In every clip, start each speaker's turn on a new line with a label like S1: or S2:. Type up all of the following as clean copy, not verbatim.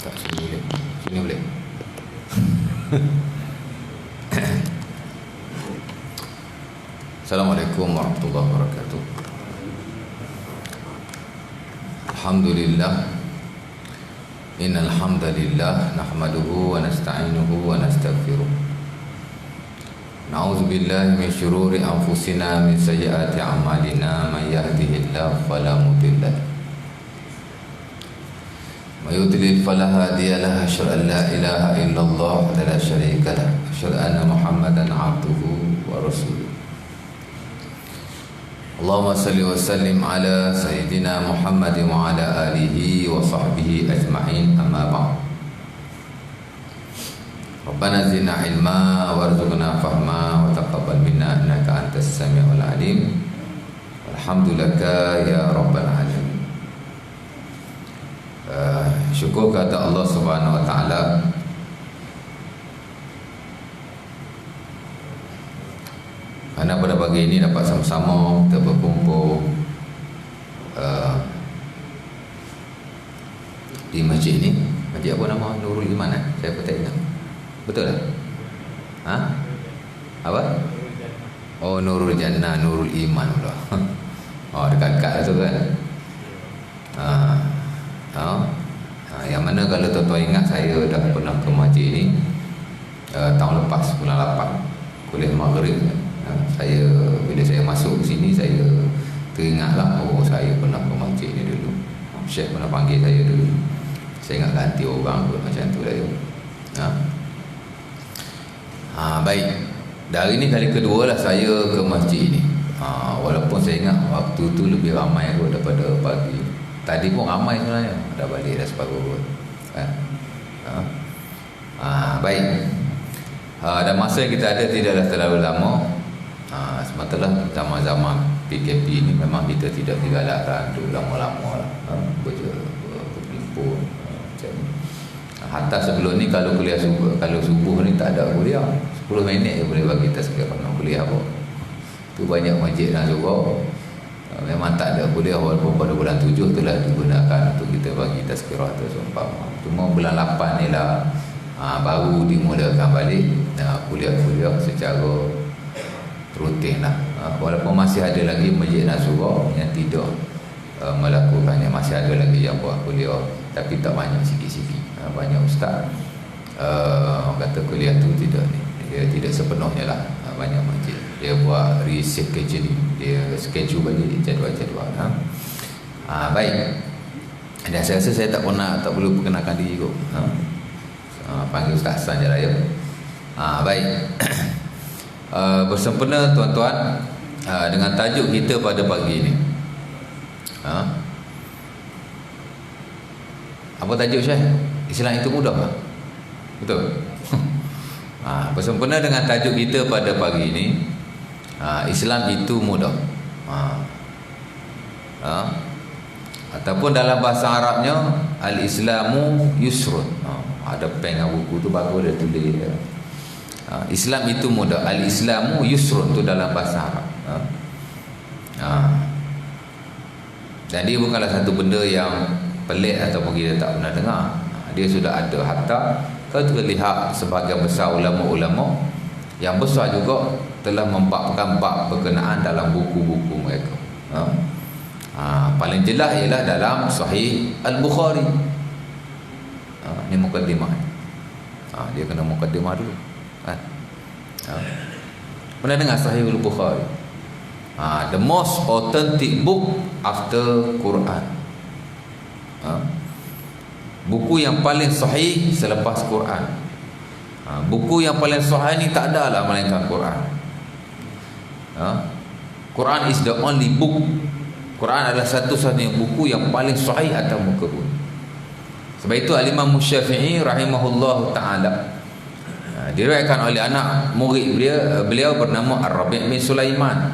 S1: Tak, sini boleh. Sini boleh. Assalamualaikum warahmatullahi wabarakatuh. Alhamdulillah. Innal hamdalillah nahmaduhu wa nasta'inuhu wa nastaghfiruh. Na'udzu billahi min syururi anfusina min sayyiati a'malina may yahdihillahu fala mudilla lahu wa yudlil fala hadiya lahu asyhadu an la ilaha illallah wa la syarika lahu asyhadu anna muhammadan 'abduhu wa rasuluh. Allahumma salli wa sallim ala sayyidina Muhammad wa ala alihi wa sahbihi ajma'in, amma ba'd. Rabbana zidna ilma warzuqna fahma wa taqabbal minna innaka antas samiul alim. Alhamdulillah ya rabbal alamin. Syukur kepada Allah Subhanahu wa taala kerana pada pagi ini dapat sama-sama kita berkumpul di masjid ini. Masjid apa nama? Nurul Iman Saya pun tak ingat. Betul tak? Ha? Apa? Oh, Nurul Jannah, Nurul Iman pula. Oh, dekat-dekat lah tu kan. Yang mana kalau tuan-tuan ingat, saya dah pernah ke masjid ni tahun lepas, bulan 8, kuliah maghrib. Saya bila saya masuk ke sini, saya teringatlah, oh saya pernah ke masjid ni dulu. Syekh pernah panggil saya dulu. Saya ingat ganti orang pun macam tu dah. Baik. Dari ni kali kedua lah saya ke masjid ni. Walaupun saya ingat waktu tu lebih ramai kot daripada pagi. Tadi pun ramai sebenarnya. Dah balik dah separuh kot. Baik. Dan masa yang kita ada tidaklah terlalu lama. Sematalah zaman-zaman PKP ni memang kita tidak digalakkan untuk lama-lama lah, berlimpun macam ni. Hatta sebelum ni kalau kuliah subuh, kalau subuh ni tak ada kuliah, 10 minit je boleh bagi tazkirah nak kuliah apa. Tu banyak masjid dan surau memang tak ada kuliah, walaupun pada bulan 7 telah digunakan untuk kita bagi tazkirah tu seumpama. Cuma bulan 8 ni lah baru dimulakan balik kuliah-kuliah secara rutin lah. Walaupun masih ada lagi masjid dan surau yang tidak melakukannya, masih ada lagi yang buat kuliah, tapi tak banyak, sikit-sikit. Banyak ustaz kata kuliah tu tidak ni, dia tidak sepenuhnya lah. Banyak masjid dia buat rescheduling, dia schedule balik jadual-jadual. Baik. Dan saya rasa saya tak perlu perkenalkan diri kot. Panggil Ustaz Hasan je lah ya. Baik. Bersempena tuan-tuan dengan tajuk kita pada pagi ini. Apa tajuk Syekh? Islam itu mudah tak? Betul? Bersempena dengan tajuk kita pada pagi ini, Islam itu mudah. Ataupun dalam bahasa Arabnya, Al-Islamu yusrun. Ada pengen buku tu bagus dia tulis. Islam itu mudah. Al-Islamu yusrun tu dalam bahasa Arab. Dan dia bukanlah satu benda yang pelik ataupun kita tak pernah dengar. Dia sudah ada. Hatta kalau terlihat sebahagian besar ulama-ulama yang besar juga telah membabkan bab berkenaan dalam buku-buku mereka. Paling jelas ialah dalam Sahih Al-Bukhari. Ini mukaddimah. Dia kena mukaddimah dulu. Pernah dengar Sahih Al-Bukhari? The most authentic book after Quran. Buku yang paling sahih selepas Quran. Buku yang paling sahih ni tak ada lah melainkan Quran. Quran is the only book. Quran adalah satu-satunya buku yang paling sahih atas muka bumi. Sebab itu Al-Imam Syafi'i rahimahullah ta'ala diriwayatkan oleh anak murid beliau bernama Ar-Rabi' bin Sulaiman.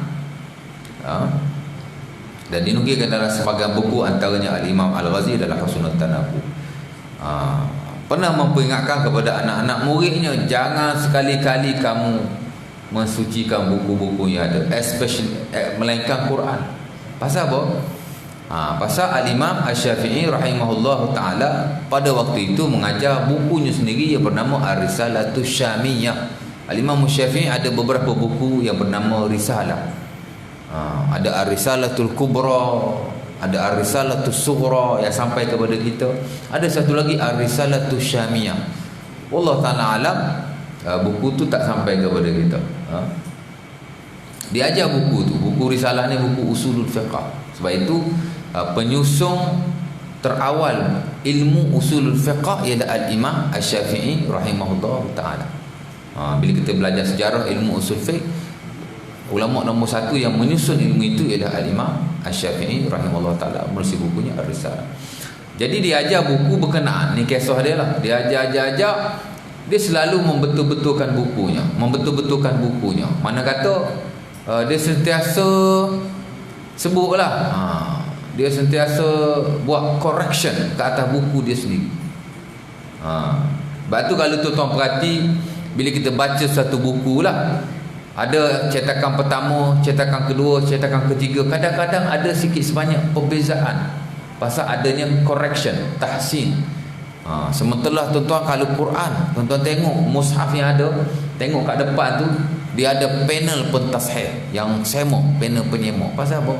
S1: Dan dinukilkan dalam sebagian buku, antaranya Al-Imam Al-Ghazi dalam Husnul Tanabbuh. Pernah memperingatkan kepada anak-anak muridnya, jangan sekali-kali kamu mensucikan buku-buku yang ada, especially melainkan Quran. Pasal apa? Pasal Al-Imam Asy-Syafi'i rahimahullah ta'ala pada waktu itu mengajar bukunya sendiri yang bernama Ar-Risalatus Syamiyah. Al-Imam Asy-Syafi'i ada beberapa buku yang bernama Risalah. Ada Ar-Risalatul Kubra, ada Ar-Risalatus Sughra yang sampai kepada kita. Ada satu lagi Ar-Risalatus Syamiyah. Allah Ta'ala alam, buku tu tak sampai kepada kita. Dia ajar buku tu. Buku Risalah ni buku Usulul Fiqh. Sebab itu penyusung terawal ilmu Usulul Fiqh ialah Al-Imam Asy-Syafi'i rahimahullah ta'ala. Bila kita belajar sejarah ilmu usul fiqh, ulama nombor satu yang menyusun ilmu itu ialah Al-Imam Asy-Syafi'i rahimahullah ta'ala, menulis bukunya Ar-Risalah. Jadi dia ajar buku berkenaan, ni kisah dia lah. Dia ajar, dia selalu membetul-betulkan bukunya. Mana kata dia sentiasa sebutlah, dia sentiasa buat correction ke atas buku dia sendiri. Sebab tu kalau tuan-tuan perhati, bila kita baca satu buku lah, ada cetakan pertama, cetakan kedua, cetakan ketiga, kadang-kadang ada sikit sebanyak perbezaan pasal adanya correction, tahsin. Sementara tuan-tuan kalau Quran, tuan-tuan tengok mushaf yang ada, tengok kat depan tu dia ada panel pentashih yang semok, panel penyemok. Pasal apa?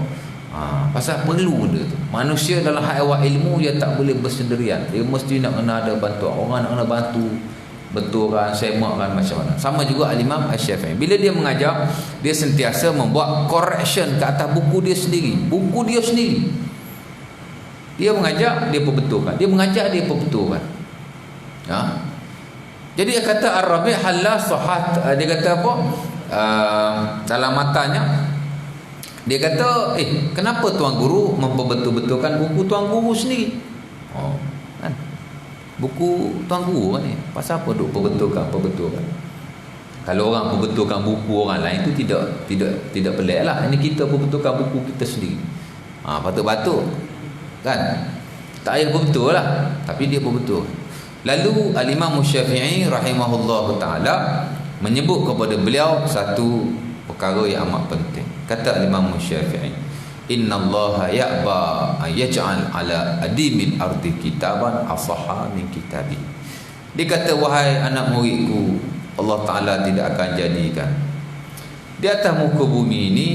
S1: Pasal perlu benda tu. Manusia dalam hal ilmu dia tak boleh bersendirian. Dia mesti nak kena ada bantuan. Orang nak kena bantu betulkan, semakkan macam mana. Sama juga Al-Imam Asy-Syafi'i. Bila dia mengajar, dia sentiasa membuat correction ke atas buku dia sendiri. Buku dia sendiri. Dia mengajar, dia perbetulkan. Dia mengajar, dia perbetulkan. Jadi dia kata Ar-Rabi' halla sahat, dia kata apa? Dalam matanya dia kata, kenapa tuan guru memperbetul-betulkan buku tuan guru sendiri? Kan? Buku tuan guru kan ni. Pasal apa duk perbetulkan? Kalau orang perbetulkan buku orang lain tu tidak pelik lah. Ini kita perbetulkan buku kita sendiri. Patut-patut kan? Tak payah berbetul lah, tapi dia berbetul. Lalu Al-Imam Asy-Syafi'i rahimahullah ta'ala menyebut kepada beliau satu perkara yang amat penting. Kata Al-Imam Asy-Syafi'i, innallaha ya'ba an yaj'al ala adimil ardi kitaban asahha min kitabi. Dia kata, wahai anak muridku, Allah Ta'ala tidak akan jadikan di atas muka bumi ini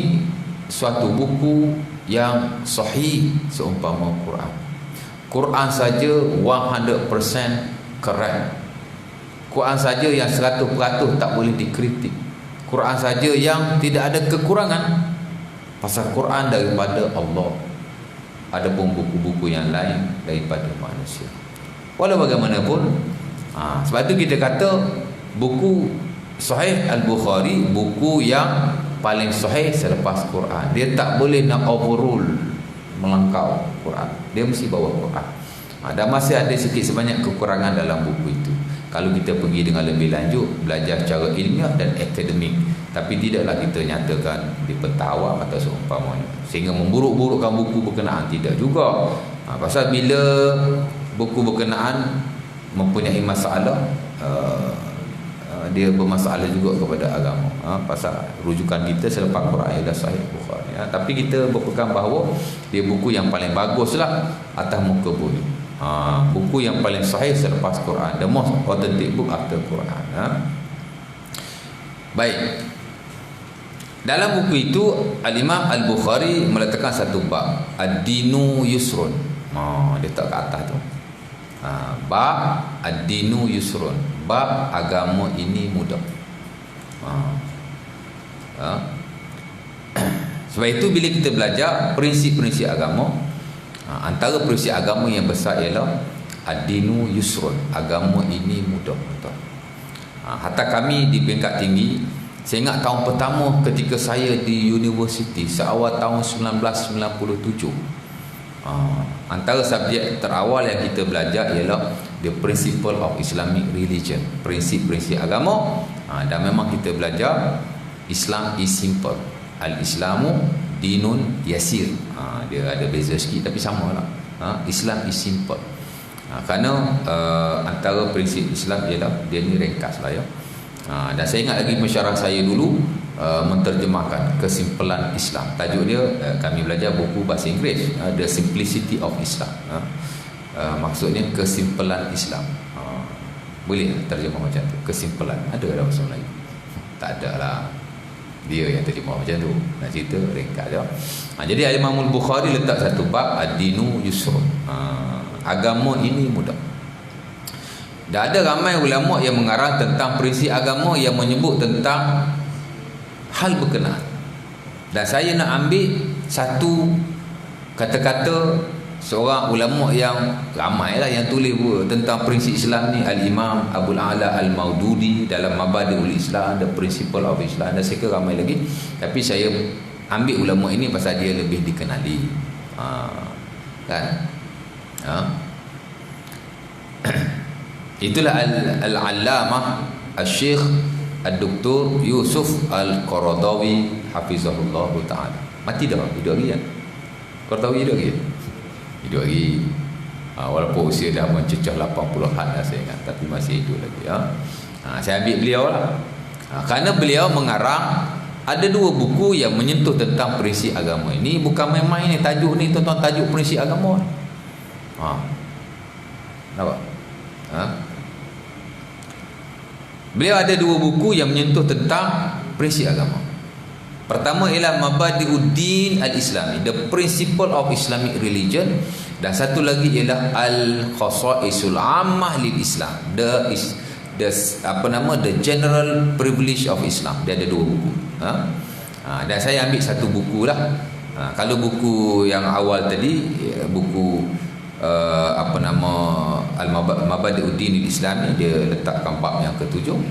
S1: suatu buku yang sahih seumpama Quran. Quran saja 100% correct. Quran saja yang 100% tak boleh dikritik. Quran saja yang tidak ada kekurangan. Pasal Quran daripada Allah. Adapun buku-buku yang lain daripada manusia. Walau bagaimanapun, sebab itu kita kata buku Sahih Al-Bukhari buku yang paling sahih selepas Quran. Dia tak boleh nak overrule, melangkau Quran. Dia mesti bawa Quran. Dan masih ada sikit sebanyak kekurangan dalam buku itu. Kalau kita pergi dengan lebih lanjut, belajar secara ilmiah dan akademik, tapi tidaklah kita nyatakan di peta awam atau seumpamanya, sehingga memburuk-burukkan buku berkenaan. Tidak juga. Pasal bila buku berkenaan mempunyai masalah, dia bermasalah juga kepada agama. Pasal rujukan kita selepas Quran ialah Sahih Bukhari. Tapi kita berpegang bahawa dia buku yang paling baguslah atas muka bumi. Buku yang paling sahih selepas Quran, the most authentic book after Quran. Baik. Dalam buku itu Al-Imam Al-Bukhari meletakkan satu bab, Ad-Dinu Yusrun. Dia tak ke atas tu. Bab Ad-Dinu Yusrun, bab agama ini mudah. Sebab itu bila kita belajar prinsip-prinsip agama, antara prinsip agama yang besar ialah Ad-Dinu Yusrun, agama ini mudah. Hatta kami di peringkat tinggi, saya ingat tahun pertama ketika saya di universiti seawal tahun 1997, antara subjek terawal yang kita belajar ialah the principle of Islamic religion, prinsip-prinsip agama. Dan memang kita belajar Islam is simple, al-Islamu dinun yasir. Dia ada beza sikit tapi samalah. Islam is simple. Kerana antara prinsip Islam ialah dia ni ringkas lah ya. Dan saya ingat lagi pensyarah saya dulu, menterjemahkan kesimpulan Islam. Tajuk dia, kami belajar buku bahasa Inggeris, The Simplicity of Islam. Maksudnya kesimpulan Islam. Boleh terjemah macam tu, kesimpulan. Ada dalam bahasa Melayu? Tak ada lah. Dia yang terjemah macam tu. Nak cerita ringkas je. Jadi Imam Al-Bukhari letak satu bab, ad-dinu yusrun. Agama ini mudah. Dan ada ramai ulama yang mengarang tentang prinsip agama yang menyebut tentang hal berkenaan. Dan saya nak ambil satu kata-kata seorang ulama yang ramai lah yang tulis tentang prinsip Islam ni, Al-Imam Abul A'la Al-Maududi dalam Mabadi'ul Islam, The Principle of Islam, dan saya kira ramai lagi. Tapi saya ambil ulama ini pasal dia lebih dikenali. Kan? Itulah Al-Allamah Al-Syekh Al-Doktor Yusuf Al-Qaradawi Hafizahullah Ta'ala. Mati dah, hidup lagi kan? Qaradawi hidup lagi? Hidup lagi. Walaupun usia dah mencecah 80-an dah saya ingat, tapi masih hidup lagi. Saya ambil beliau lah. Kerana beliau mengarang ada dua buku yang menyentuh tentang prinsip agama. Ini bukan main-main ni, tajuk ni tentang tajuk prinsip agama. Nampak? Beliau ada dua buku yang menyentuh tentang prinsip agama. Pertama ialah Mabadi'uddin Al-Islami, The Principle of Islamic Religion, dan satu lagi ialah Al-Khasa'isul Ammah lil Islam, The General Privilege of Islam. Dia ada dua buku. Dan saya ambil satu buku lah. Kalau buku yang awal tadi, buku Al-Mabadi'uddin Al-Islami, dia letakkan bab yang ketujuh.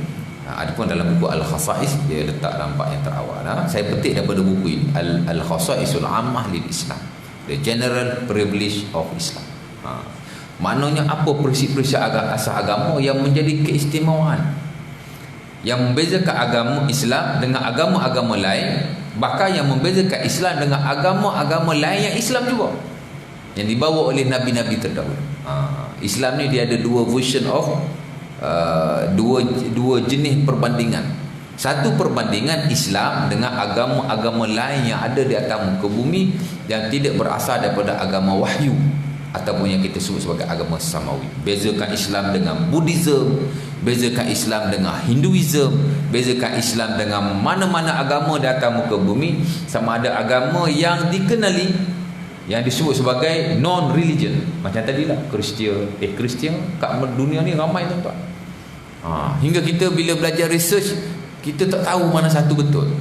S1: Adapun dalam buku Al-Khasa'is, dia letak dalam bab yang terawal. Saya petik daripada buku ini, Al-Khasa'isul Ammah lil Islam, The General Privilege of Islam. Maknanya apa prinsip-prinsip asas agama yang menjadi keistimewaan, yang membezakan agama Islam dengan agama-agama lain, bahkan yang membezakan Islam dengan agama-agama lain yang Islam juga, yang dibawa oleh Nabi-Nabi terdahulu. Islam ni dia ada dua version of dua jenis perbandingan. Satu perbandingan Islam dengan agama-agama lain yang ada di atas muka bumi yang tidak berasal daripada agama wahyu ataupun yang kita sebut sebagai agama samawi. Bezakan Islam dengan Buddhism, bezakan Islam dengan Hinduism, bezakan Islam dengan mana-mana agama di atas muka bumi, sama ada agama yang dikenali yang disebut sebagai non-religion. Macam tadilah Kristian kat dunia ni ramai tuan-tuan. Hingga kita bila belajar research, kita tak tahu mana satu betul.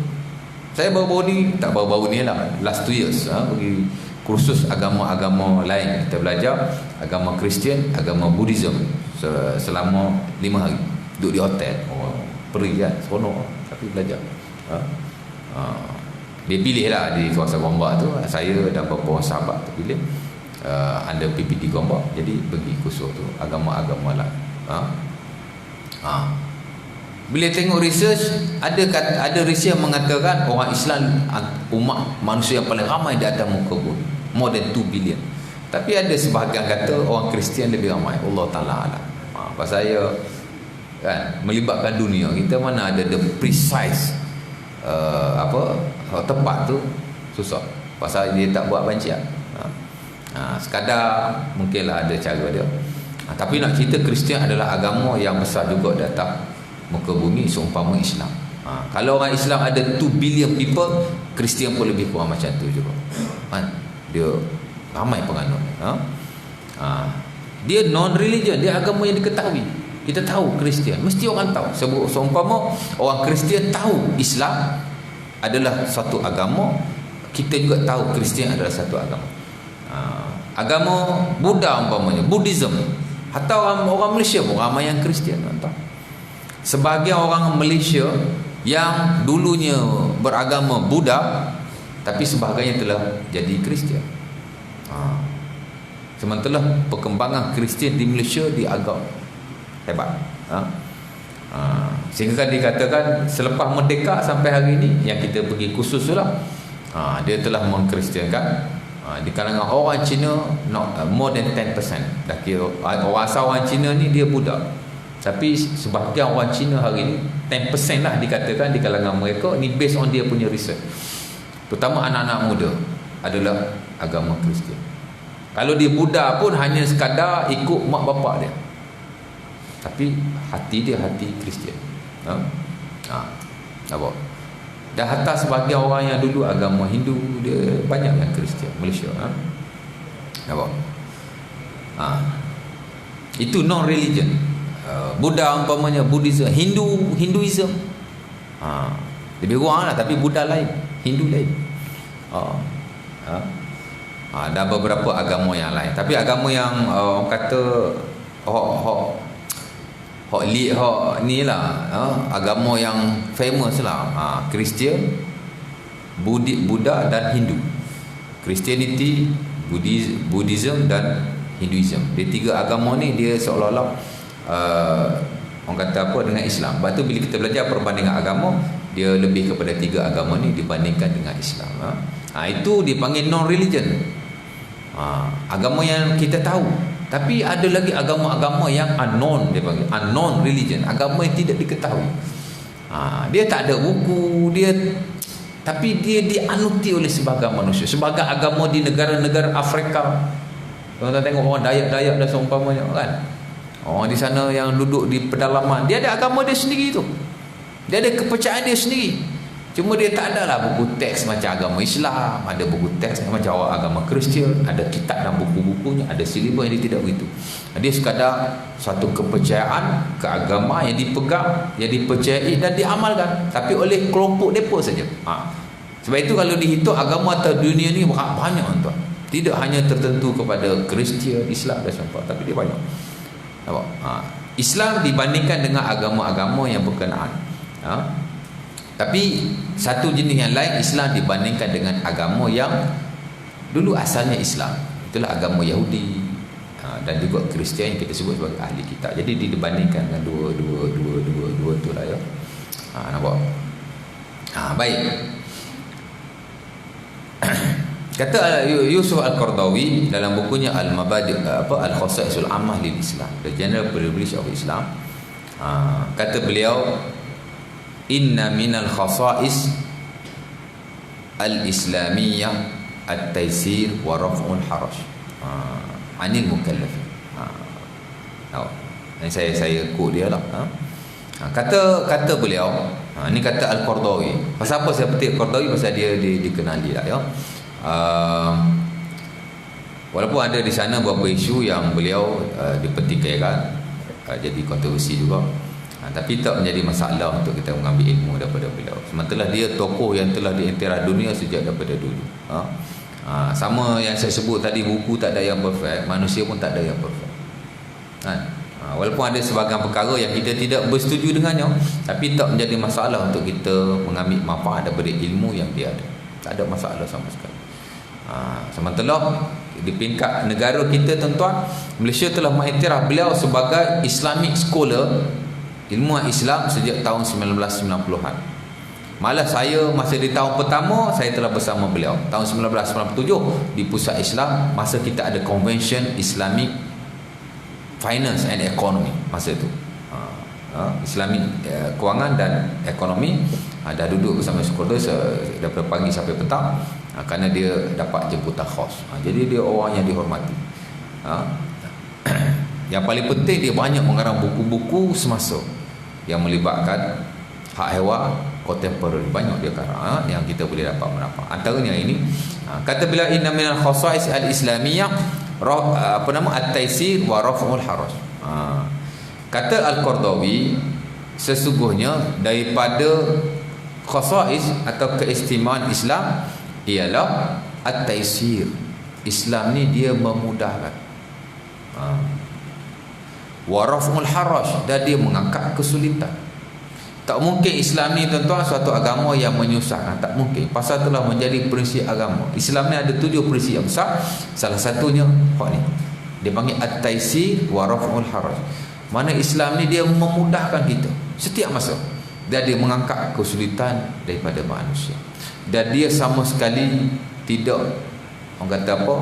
S1: Saya baru-baru ni, tak baru-baru ni lah, last 2 years pergi kursus agama-agama lain. Kita belajar agama Kristian, agama Buddhism selama 5 hari. Duduk di hotel. Perih kan, seronok tapi belajar. Dia pilih lah di kawasan Gombak tu. Saya dan beberapa sahabat terpilih under PPD Gombak. Jadi pergi kursus tu, agama-agama lah. Bila tengok research, ada research yang mengatakan orang Islam umat manusia yang paling ramai di atas muka bumi, more than 2 billion. Tapi ada sebahagian kata orang Kristian lebih ramai. Allah Ta'ala alam. Pasal saya kan melibatkan dunia, kita mana ada the precise tepat tu susah. Pasal dia tak buat bancian. Sekadar mungkinlah ada cara dia. Tapi nak cerita Kristian adalah agama yang besar juga di atas muka bumi seumpama Islam. Kalau orang Islam ada 2 billion people, Kristian pun lebih kurang macam tu juga. Dia ramai penganut. Dia non-religion, dia agama yang diketahui. Kita tahu Kristian, mesti orang tahu. Seumpama orang Kristian tahu Islam adalah satu agama, kita juga tahu Kristian adalah satu agama. Agama Buddha umpamanya, Buddhism, hatta orang Malaysia pun ramai yang Kristian, tuan-tuan. Sebahagian orang Malaysia yang dulunya beragama Buddha, tapi sebahagiannya telah jadi Kristian. Sementara perkembangan Kristian di Malaysia agak hebat. Sehingga kan dikatakan selepas merdeka sampai hari ini yang kita pergi kursus tu lah, dia telah mengkristiankan di kalangan orang Cina more than 10%. Dah kira orang asal orang Cina ni dia Buddha. Tapi sebahagian orang Cina hari ni 10% lah dikatakan di kalangan mereka ni based on dia punya research, terutama anak-anak muda, adalah agama Kristian. Kalau dia Buddha pun hanya sekadar ikut mak bapak dia, tapi hati dia hati Kristian. Nampak? Dan hatta sebahagian orang yang dulu agama Hindu, dia banyak yang Kristian Malaysia. Nampak? Itu non-religion. Buddha umpamanya Buddhism, Hinduism. Lebih kurang lah, tapi Buddha lain, Hindu lain. Dan beberapa agama yang lain. Tapi agama yang orang kata ni lah, agama yang famous lah, Kristian, Buddha dan Hindu. Christianity, Buddhism dan Hinduism. Dia tiga agama ni dia seolah-olah orang kata apa dengan Islam. Sebab tu bila kita belajar perbandingan agama, dia lebih kepada tiga agama ni dibandingkan dengan Islam. Itu dipanggil non-religion. Agama yang kita tahu. Tapi ada lagi agama-agama yang unknown, dia panggil unknown religion, agama yang tidak diketahui. Dia tak ada buku, tapi dia dianuti oleh sebahagian manusia. Sebahagian agama di negara-negara Afrika, tuan-tuan tengok orang Dayak dan seumpamanya kan, orang di sana yang duduk di pedalaman, dia ada agama dia sendiri tu, dia ada kepercayaan dia sendiri. Cuma dia tak adalah buku teks macam agama Islam, ada buku teks macam agama Kristian, ada kitab dan buku-bukunya, ada silibus yang dia tidak begitu. Dia sekadar satu kepercayaan, keagamaan yang dipegang, yang dipercayai dan diamalkan, tapi oleh kelompok mereka saja. Sebab itu kalau dihitung agama atas dunia ni banyak tuan. Tidak hanya tertentu kepada Kristian, Islam dan sebagainya, tapi dia banyak. Nampak? Islam dibandingkan dengan agama-agama yang berkenaan. Tapi satu jenis yang lain, Islam dibandingkan dengan agama yang dulu asalnya Islam, itulah agama Yahudi dan juga Kristian yang kita sebut sebagai ahli kitab. Jadi dibandingkan dengan dua itulah ya. Nampak? Baik. Kata Yusuf Al-Qaradawi dalam bukunya Al-Mabadi' Al-Khasa'isul Ammah lil Islam, The General Privilege of Islam, kata beliau, inna minal khasa'is al-islamiyah at-taysir wa raf'ul haraj anil mukallaf. Ini saya quote dia lah. Kata beliau, ini kata Al-Qaradawi. Pasal apa saya petik Al-Qaradawi? Pasal dia dikenali lah ya. Walaupun ada di sana beberapa isu yang beliau dipertikaikan, jadi kontroversi juga, tapi tak menjadi masalah untuk kita mengambil ilmu daripada beliau. Sementara dia tokoh yang telah diiktiraf dunia sejak daripada dulu. Sama yang saya sebut tadi, buku tak ada yang perfect, manusia pun tak ada yang perfect. Walaupun ada sebahagian perkara yang kita tidak bersetuju dengannya, tapi tak menjadi masalah untuk kita mengambil manfaat daripada ilmu yang dia ada. Tak ada masalah sama sekali. Sementara di peringkat negara kita tuan-tuan, Malaysia telah mengiktiraf beliau sebagai Islamic scholar, ilmuwan Islam sejak tahun 1990-an. Malah saya masa di tahun pertama saya telah bersama beliau tahun 1997 di Pusat Islam, masa kita ada Convention Islamic Finance and Economy masa itu. Islamic kewangan dan ekonomi. Dah duduk bersama sekolah daripada pagi sampai petang, kerana dia dapat jemputan khas. Jadi dia orang yang dihormati. Yang paling penting, dia banyak mengarang buku-buku semasa yang melibatkan hak hewan kontemporer. Banyak dia karang yang kita boleh dapat manfaat. Antaranya ini, kata bila inna minal khasa'is al-islamiyah at-taysir wa raf'ul haraj. Kata Al-Qaradawi, sesungguhnya daripada khasa'is atau keistimewaan Islam ialah at-taysir. Islam ni dia memudahkan, wa raf'ul haraj, dan dia mengangkat kesulitan. Tak mungkin Islam ni tuan-tuan suatu agama yang menyusahkan, tak mungkin. Pasal telah menjadi prinsip agama. Islam ni ada 7 prinsip yang besar. Salah satunya hak ni, dia panggil at-taysir wa raf'ul haraj. Mana Islam ni dia memudahkan kita setiap masa, dan dia mengangkat kesulitan daripada manusia, dan dia sama sekali tidak, orang kata apa,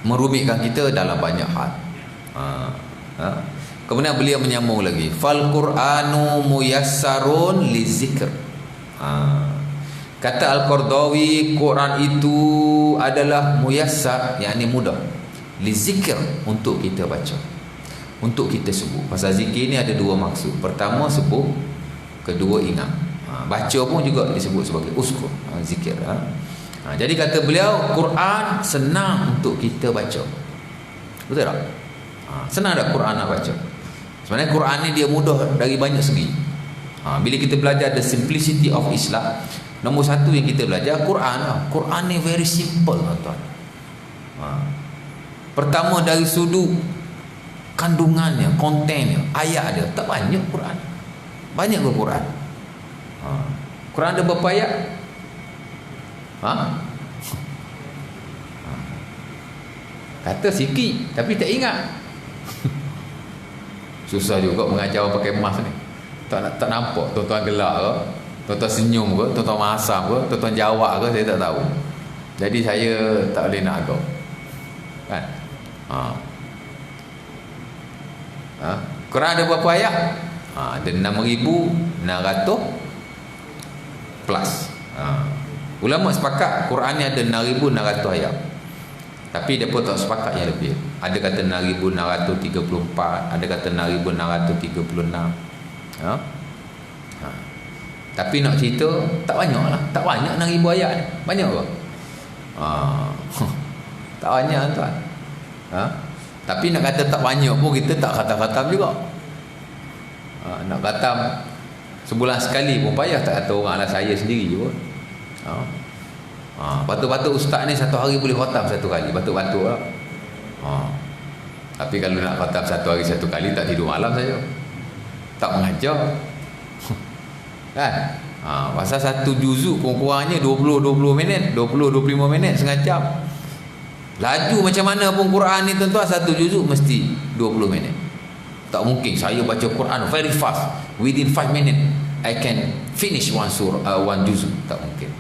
S1: merumitkan kita dalam banyak hal. Kemudian beliau menyambung lagi, fal Qur'anu muyassarun lizikr. Kata Al-Qardawi, Quran itu adalah muyassar, yakni mudah, lizikr, untuk kita baca, untuk kita sebut. Pasal zikir ni ada dua maksud. Pertama sebut, kedua ingat. Baca pun juga disebut sebagai uskur, zikir. Jadi kata beliau, Quran senang untuk kita baca. Betul tak? Senang tak Quran nak baca? Sebenarnya Quran ni dia mudah dari banyak segi. Bila kita belajar the simplicity of Islam, nombor satu yang kita belajar Quran. Quran ni very simple, tuan-tuan. Pertama dari sudut kandungannya, kontennya, ayat dia tak banyak Quran. Banyak ke Quran? Quran ada berapa ayat? Kata sikit tapi tak ingat. Susah juga mengajar orang pakai mask ni. Tak nampak tuan-tuan gelak ke, tuan-tuan senyum ke, tuan-tuan masam ke, tuan-tuan jawab ke, saya tak tahu. Jadi saya tak boleh nak agak kan. Quran ada berapa ayat? Ada 6,600 plus. Ulama sepakat Quran ni ada 6,600 ayat. Tapi mereka tak sepakat yang lebih. Ada kata 6,634, ada kata 6,636. Tapi nak cerita tak banyak lah. Tak banyak 6,000 ayat ni. Banyak ke? Tak banyak, tuan. Tapi nak kata tak banyak pun kita tak khatam-khatam juga. Nak khatam sebulan sekali pun payah. Tak kata orang lah, saya sendiri pun. Patut-patut ustaz ni satu hari boleh khatam satu kali. Patut-patut lah. Tapi kalau nak khatam satu hari satu kali, tak tidur malam saja, tak mengajar kan. Pasal satu juzuk kurang-kurangnya 20 minit, 20-25 minit, setengah jam. Laju macam mana pun Quran ni, tuan-tuan, satu juzuk mesti 20 minit. Tak mungkin saya baca Quran very fast, within 5 minutes I can finish one juzuk. Tak mungkin.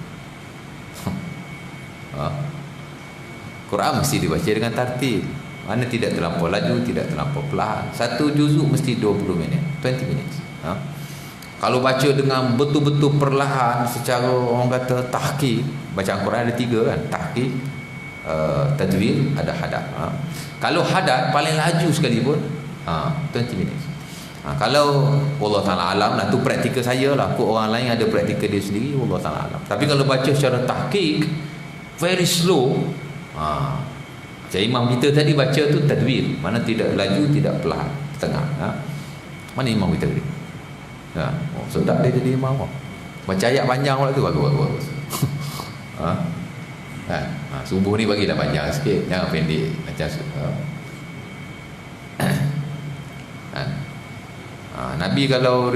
S1: Quran mesti dibaca dengan tartil. Mana tidak terlampau laju, tidak terlampau perlahan. Satu juzuk mesti 20 minit, 20 minutes. Kalau baca dengan betul-betul perlahan, secara orang kata tahqiq, bacaan Quran ada 3 kan, tahqiq, tadwir, ada hadad. Kalau hadad paling laju sekali pun 20 minutes. Kalau Allah Ta'ala alam lah, tu praktikal saya lah. Kok orang lain ada praktikal dia sendiri, Allah Ta'ala alam. Tapi kalau baca secara tahqiq, very slow. Macam imam kita tadi baca tu tadwir, mana tidak laju, tidak perlahan, tengah. Mana imam kita tadi? Sedap dia jadi imam. Baca ayat panjang pula tu, bagus. Subuh ni bagilah panjang sikit, jangan pendek macam Nabi kalau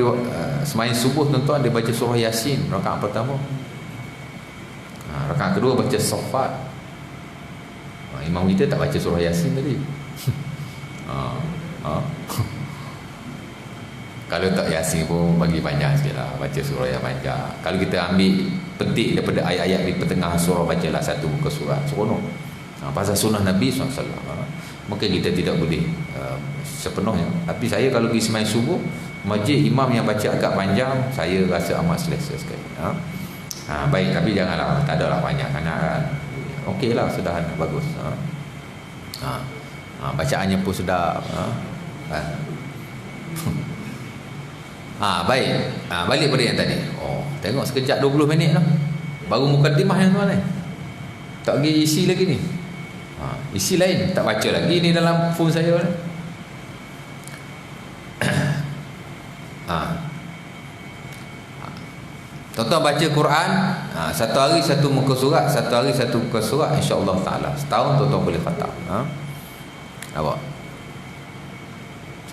S1: semain subuh, tuan-tuan, dia baca surah Yasin rakaat pertama. Rakaat kedua baca Saffat. Imam kita tak baca surah Yasin tadi. Kalau tak Yasin pun bagi panjang sikit lah, baca surah yang panjang. Kalau kita ambil petik daripada ayat-ayat di pertengahan surah, bacalah satu muka surat, seronok. Pasal sunnah Nabi SAW. Mungkin kita tidak boleh sepenuhnya. Tapi saya kalau pergi semain subuh, masjid imam yang baca agak panjang, saya rasa amat selesa sekali. Baik, tapi janganlah, tak adalah panjang sangat kan. Okey lah, sederhana, bagus. Bacaannya pun sedap. Baik. Balik pada yang tadi. Tengok sekejap 20 minit lah. Baru mukadimah yang tuan ni. Tak pergi isi lagi ni. Isi lain, tak baca lagi ni dalam phone saya ni. Tuan-tuan baca Quran, satu hari satu muka surat, satu hari satu muka surat, insya-Allah taala. Setahun tuan-tuan boleh khatam. Nampak?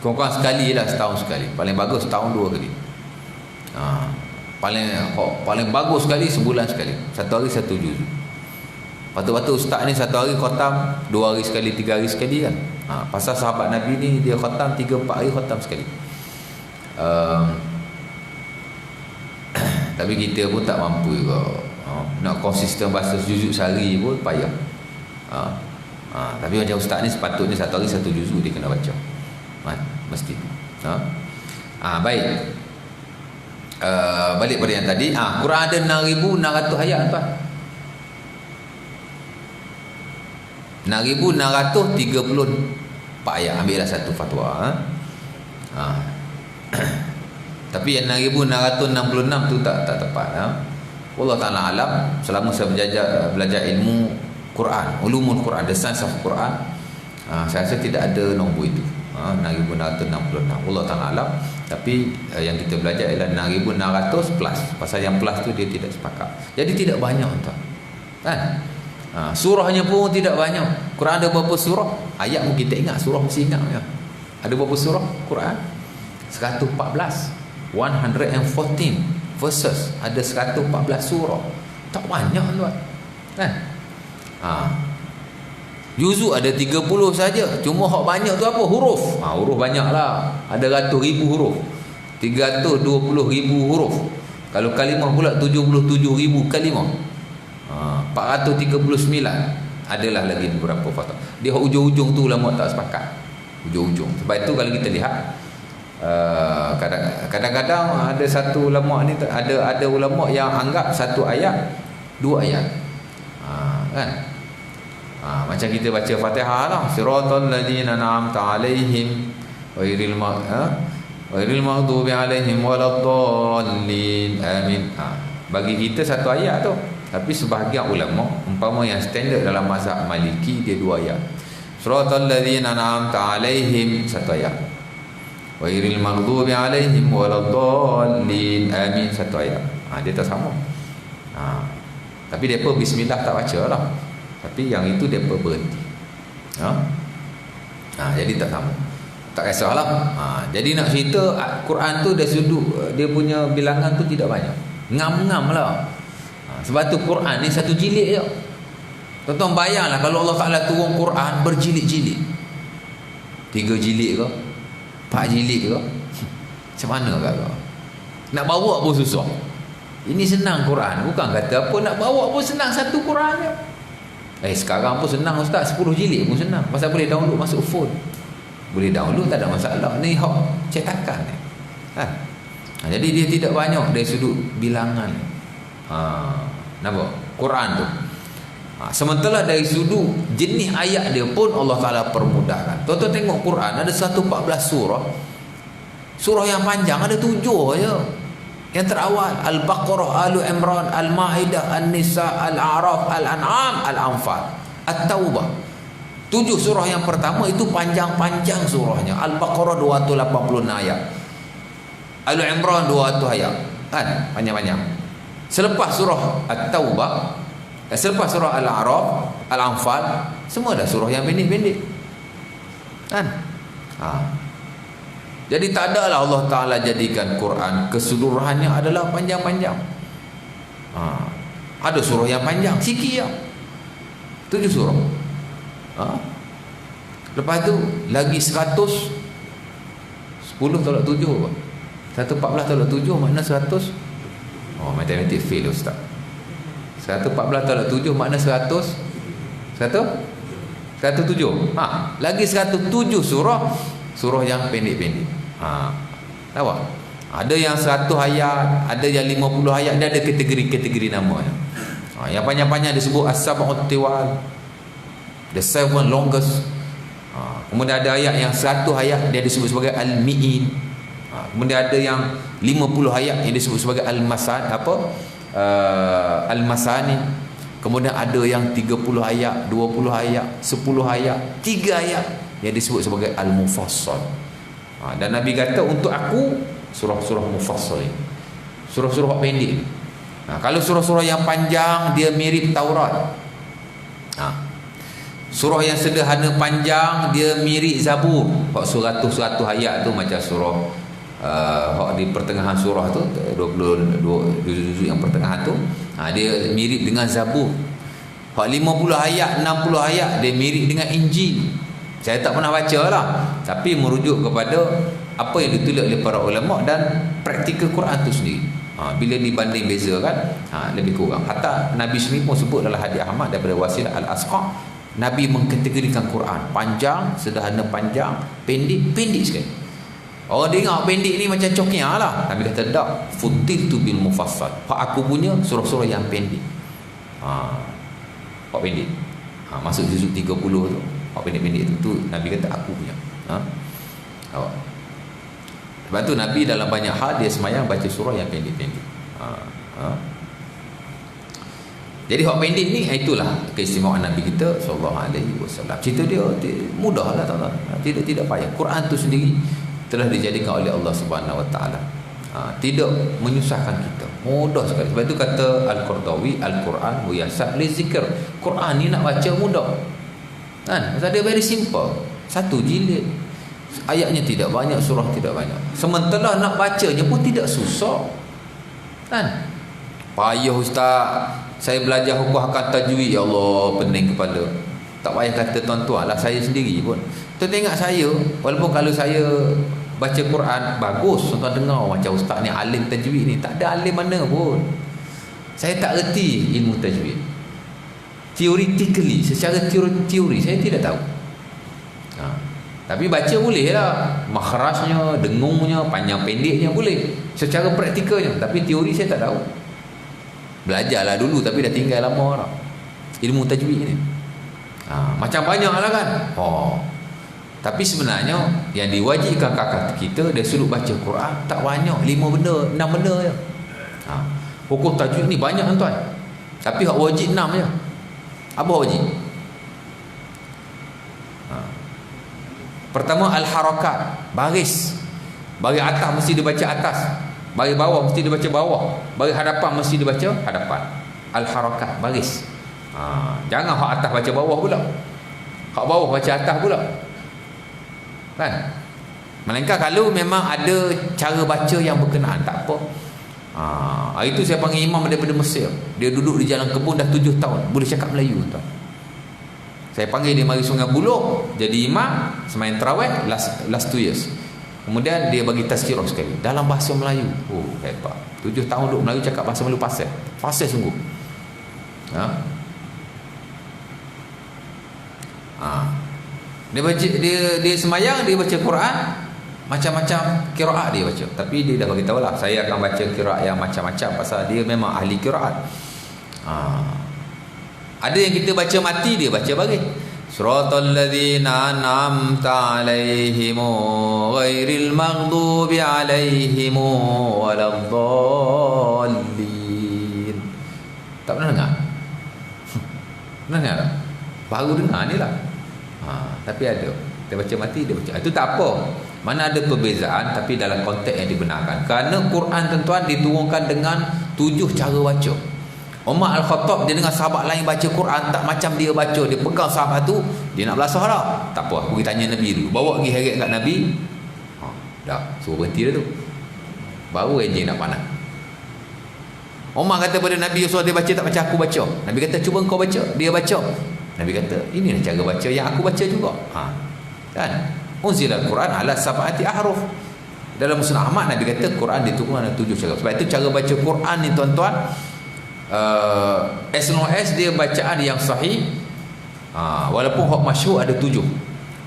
S1: Kurang-kurang sekali lah, setahun sekali. Paling bagus setahun 2 kali. Paling bagus sekali sebulan sekali. Satu hari satu juz. Patut-patut ustaz ni satu hari khatam 2 hari sekali, 3 hari sekali kan. Pasal sahabat Nabi ni dia khatam 3-4 hari khatam sekali. Tapi kita pun tak mampu juga. Nak konsisten baca juzuk sehari pun payah. Tapi macam ustaz ni sepatutnya satu hari satu juzuk dia kena baca. Mesti. Baik. Balik pada yang tadi. Quran ada 6,600 ayat tuan. 6,634 ayat. Ambillah satu fatwa. Tapi yang 6,666 tu tak tepat. Allah Ta'ala alam. Selama saya belajar ilmu Quran, ulumul Quran, the science of Quran, saya rasa tidak ada nombor itu. 6,666. Allah Ta'ala alam. Tapi yang kita belajar ialah 6,600 plus. Pasal yang plus tu dia tidak sepakat. Jadi tidak banyak tuan. Kan? Surahnya pun tidak banyak. Quran ada berapa surah? Ayat mungkin tak ingat, surah mesti ingat ya. Ada berapa surah Quran? 114. 114 verses. Ada 114 surah. Tak banyak tuan. Kan? Juzuk ada 30 saja. Cuma hak banyak tu apa? Huruf. Huruf banyaklah. Ada ratus ribu huruf. 320,000 huruf. Kalau kalimah pula 77,000 kalimah. 439. Adalah lagi beberapa fatwa. Dia hujung-hujung tu ulama tak sepakat. Hujung-hujung. Sebab itu kalau kita lihat kadang-kadang ada satu ulama ni, ada ulama yang anggap satu ayat dua ayat. Kan? Macam kita baca Fatihah lah, siratal ladzina an'amta 'alaihim ghairil maghdubi 'alaihim waladdallin amin. Bagi kita satu ayat tu. Tapi sebahagian ulama umpama yang standard dalam mazhab Maliki dia dua ayat. Siratal ladzina an'amta 'alaihim satu ayat. Ghairil maghdubi 'alaihim waladdallin amin satu ayat. Dia tak sama. Tapi depa bismillah tak baca lah. Tapi yang itu depa berhenti. Jadi tak sama. Tak kisahlah. Jadi nak cerita Quran tu dari sudut dia punya bilangan tu tidak banyak. Ngam-ngam lah. Sebab tu Quran ni satu jilid je. Tuan-tuan bayanglah kalau Allah Ta'ala turun Quran berjilid-jilid. 3 jilid ke? 4 jilid ke? Macam mana kau? Nak bawa pun susah. Ini senang Quran. Bukan kata apa, nak bawa pun senang satu Quran je. Sekarang pun senang ustaz, 10 jilid pun senang. Pasal boleh download masuk phone. Boleh download, tak ada masalah. Ni hak cetakan ni. Jadi dia tidak banyak dari sudut bilangan. Nampak? Quran tu. Sementara dari sudut jenis ayat dia pun Allah Ta'ala permudahkan. Tuan-tuan tengok Quran ada 114 surah. Surah yang panjang ada 7 je. Yang terawal Al-Baqarah, Al-Imran, Al-Ma'idah, An-Nisa, Al-A'raf, Al-An'am, Al-Anfal, At-Taubah. 7 surah yang pertama itu panjang-panjang surahnya. Al-Baqarah 286 ayat. Al-Imran 200 ayat. Kan? Panjang-panjang. Selepas surah At-Taubah, selepas surah Al-A'raf, Al-Anfal, semua dah surah yang pendek-pendek. Kan? Jadi tak adalah Allah Ta'ala jadikan Quran keseluruhannya adalah panjang-panjang. Ada surah yang panjang sikit je, 7 surah. Lepas tu lagi 100, 10 tolak 7 apa? 114 tolak 7 makna 100. Matematik fail ustaz. 114 tolak 7 makna 100. 107. Lagi 107 surah yang pendek-pendek. Tahu? Ada yang 100 ayat, ada yang 50 ayat, dia ada kategori-kategori namanya. Yang panjang-panjang disebut as-sab'ut tiwal, the 7 longest. Kemudian ada ayat yang 100 ayat dia disebut sebagai al-mi'in. Kemudian ada yang 50 ayat yang disebut sebagai al-masani. Kemudian ada yang 30 ayat, 20 ayat, 10 ayat, 3 ayat yang disebut sebagai al-mufassal. Dan Nabi kata untuk aku surah-surah mufassal ini, surah-surah pendek. Kalau surah-surah yang panjang dia mirip Taurat. Surah yang sederhana panjang dia mirip Zabur. Hak 100 ayat tu macam surah hak di pertengahan surah tu 22 juzuk yang pertengahan tu, dia mirip dengan Zabur. Hak 50 ayat, 60 ayat dia mirip dengan Injil. Saya tak pernah baca lah, tapi merujuk kepada apa yang ditulis oleh para ulama dan praktikal Quran tu sendiri. Bila dibanding beza kan, lebih kurang. Hatta Nabi sendiri pun sebut dalam hadis Ahmad daripada Wasilah Al-Asqa, Nabi mengkategorikan Quran panjang, sederhana panjang, pendek, pendek sekali. Orang dengar pendek ni macam coknya lah. Nabi kata tak, futiltu bil mufassal. Pak aku punya surah-surah yang pendek. Pak pendek. Masuk juzuk 30 tu. Pak pendek-pendek tu Nabi kata aku punya. Awak. Sebab tu Nabi dalam banyak hal dia semayang baca surah yang pendek-pendek. Jadi hak pendek ni itulah keistimewaan Nabi kita sallallahu alaihi wasallam. Cerita dia mudahlah tuan-tuan. Tidak payah. Quran tu sendiri telah dijadikan oleh Allah Subhanahu wa taala. Tidak menyusahkan kita. Mudah sekali. Sebab itu kata Al-Qardawi, Al-Quran muyassar li zikr. Quran ni nak baca mudah. Kan? Pasal dia very simple. Satu jilid. Ayatnya tidak banyak, surah tidak banyak. Sementara nak bacanya pun tidak susah. Kan? Payah ustaz, saya belajar hukum akan tajwid, ya Allah, pening kepala. Tak payah kata tuan-tuan lah, saya sendiri pun. Tuan tengok saya, walaupun kalau saya baca Quran bagus, tuan-tuan dengar macam ustaz ni alim tajwid ni, tak ada alim mana pun. Saya tak erti ilmu tajwid. Theoretically, secara teori saya tidak tahu. Tapi baca boleh lah, makhrajnya, dengungnya, panjang pendeknya boleh secara praktikalnya. Tapi teori saya tak tahu. Belajarlah dulu tapi dah tinggal lama dah ilmu tajwid ni. Macam banyak lah kan. Tapi sebenarnya yang diwajibkan kakak kita, dia suruh baca Quran tak banyak, 5 benda, 6 benda je. Hukum tajwid ni banyak tuan. Tapi hak wajib 6 je. Apa wajib? Pertama al-harakat, baris. Bagi atas mesti dibaca atas, bagi bawah mesti dibaca bawah, bagi hadapan mesti dibaca hadapan. Al-harakat, baris. Jangan hak atas baca bawah pula, hak bawah baca atas pula. Kan? Melainkan kalau memang ada cara baca yang berkenaan, tak apa. Hari tu saya panggil imam daripada Mesir. Dia duduk di jalan kebun dah 7 tahun, boleh cakap Melayu tuan. Saya panggil dia mari Sungai Buloh jadi imam semain tarawih last 2 years. Kemudian dia bagi tazkirah sekali dalam bahasa Melayu. Hebat. 7 tahun duduk Melayu cakap bahasa Melayu fasih. Fasih sungguh. Dia baca, dia semayang, dia baca Quran macam-macam qiraat dia baca. Tapi dia dah bagi tahu lah, saya akan baca qiraat yang macam-macam pasal dia memang ahli qiraat. Ada yang kita baca mati, dia baca bagi siratal ladzina an'amta 'alaihim ghairil maghdubi 'alaihim waladdallin. Tak pernah dengar? Pernah dengar tak? Baru dengar ni lah. Tapi ada. Dia baca mati, dia baca. Itu tak apa. Mana ada perbezaan tapi dalam konteks yang dibenarkan. Kerana Quran tuan-tuan diturunkan dengan 7 cara baca. Umar Al-Khattab dia dengar sahabat lain baca Quran tak macam dia baca, dia pegang sahabat tu, dia nak belasah dah. Tak apa, aku pergi tanya Nabi dulu. Bawa pergi heret kat Nabi. Dah, suruh berhenti dah tu. Baru enjin nak panas. Umar kata pada Nabi Yusuf dia baca tak macam aku baca. Nabi kata cuba kau baca. Dia baca. Nabi kata inilah cara baca yang aku baca juga. Kan? Unzilal Quran ala sab'ati ahruf. Dalam Musnad Ahmad Nabi kata Quran diturunkan ada 7 cara. Sebab itu cara baca Quran ni tuan-tuan, as long as dia bacaan yang sahih, walaupun hak masyhur ada 7,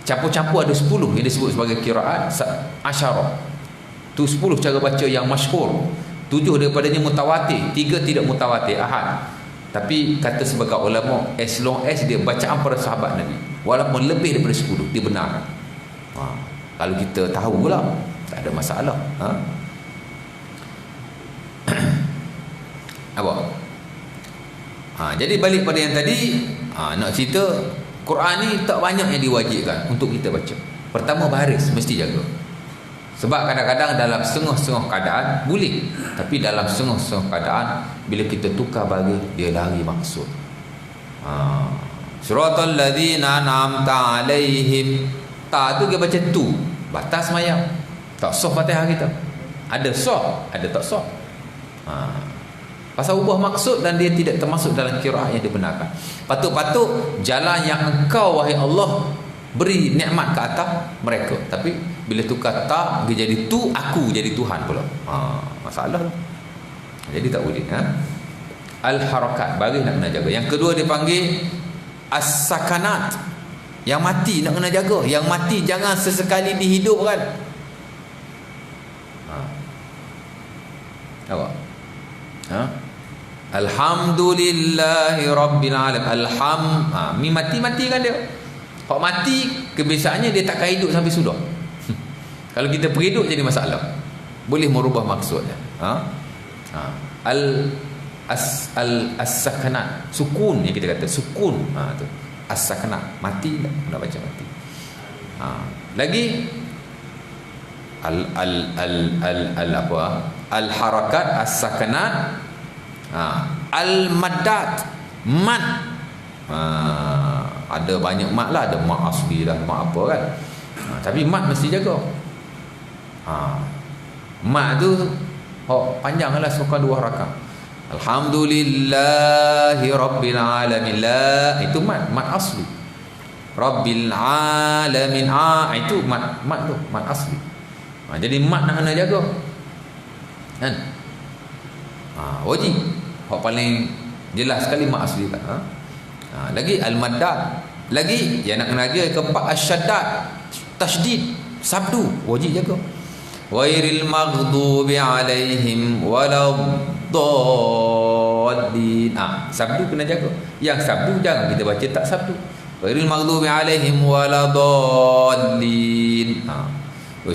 S1: campur-campur ada 10 yang disebut sebagai qiraat asyarah. Tu 10 cara baca yang masyhur. 7 daripadanya mutawatir, 3 tidak mutawatir, ahad. Tapi kata sebagai ulama, as long as dia bacaan para sahabat Nabi, walaupun lebih daripada 10, dia benar. Kalau kita tahu pula, tak ada masalah. Apa? Jadi balik pada yang tadi, nak cerita Quran ni tak banyak yang diwajibkan untuk kita baca. Pertama, baris mesti jaga. Sebab kadang-kadang dalam setengah-setengah keadaan boleh, tapi dalam setengah-setengah keadaan bila kita tukar baris, dia lari maksud. Siratal ladzina an'amta 'alaihim. Ta tu dia baca tu, batas semayang. Tak sah Fatihah kita. Ada sah, ada tak sah. Pasal ubah maksud dan dia tidak termasuk dalam qiraat yang dibenarkan. Patut-patut jalan yang engkau wahai Allah beri nikmat ke atas mereka. Tapi bila tukar tak, dia jadi tu, aku jadi Tuhan pula. Masalah lah. Jadi tak boleh. Al-harakat, baris nak kena jaga. Yang kedua dia panggil as-sakanat. Yang mati nak kena jaga. Yang mati jangan sesekali dihidupkan. Apa? Alhamdulillahi Rabbil Alamin. Mi mati kan dia. Hak mati kebiasaannya dia takkan hidup sampai sudah. Kalau kita berhidup jadi masalah. Boleh merubah maksudnya. As-sakanat, sukun yang kita kata, sukun. Tu. As-sakanat, mati nak baca mati. Lagi al-harakat, as-sakanat, al-maddat, mad. Ada banyak mad lah, ada mad asli dah, mad apa kan. Tapi mad mesti jaga. Mad tu panjang lah, suka 2 harakat. Alhamdulillahi Rabbil Alamin. La itu mad asli. Rabbil Alamin, itu mad tu, mad asli. Jadi mad nak kena jaga kan. Wajib. Hak paling jelas sekali mad asli kan. Lagi al-maddat. Lagi yang nak kena jaga keempat asyaddad, tasydid, sabdu, wajib jaga. Ghairil maghdubi alaihim waladdallin. Sabdu kena jaga. Yang sabdu jangan kita baca tak sabdu. Ghairil maghdubi alaihim waladdallin.